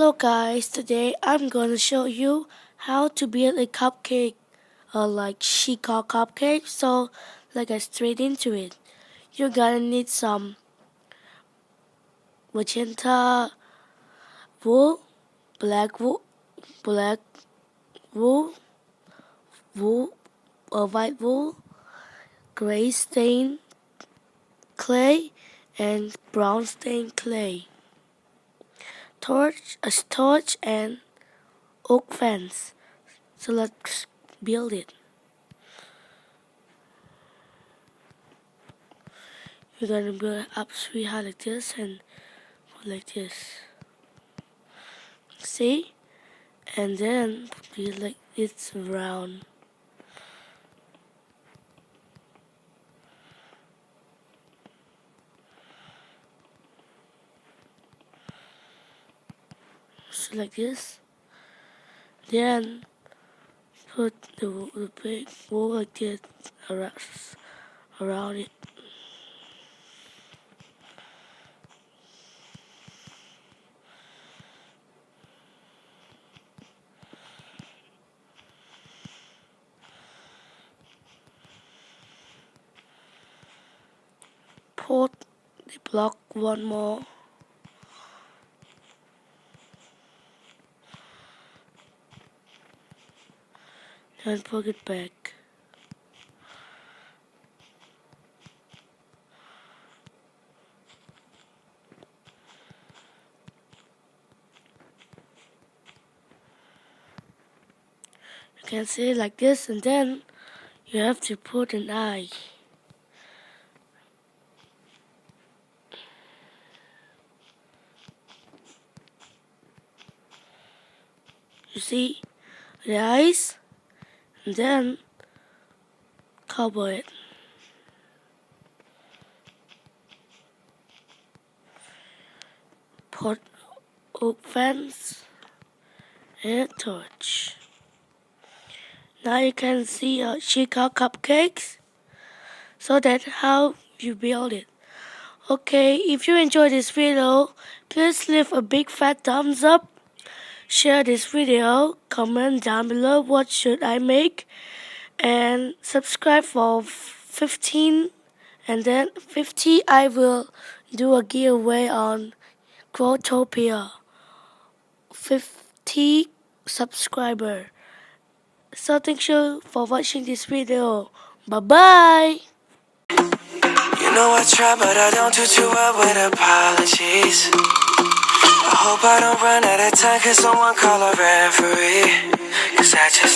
So guys, today I'm gonna show you how to build a cupcake, like she call cupcake. So let's get straight into it. You're gonna need some magenta wool, black wool, black wool, wool, white wool, gray stain clay, and brown stain clay. A torch and oak fence. So let's build it. We're gonna build up 3 high like this and like this. See? And then be like it's round. So like this. Then put the big wall like this around it. Put the block one more. Then put it back. You can see it like this, and then you have to put an eye. You see the eyes, and then cover it. Put oak fence and a torch. Now you can see Chica cupcakes. So that's how you build it. Okay, if you enjoyed this video, please leave a big fat thumbs up. Share this video, comment down below what should I make, and subscribe for 15, and then 50 I will do a giveaway on Growtopia. 50 subscriber. So thank you for watching this video. Bye bye. You know I try, but I don't do too well with apologies. I hope I don't run out of time, cause someone call a referee. Cause I just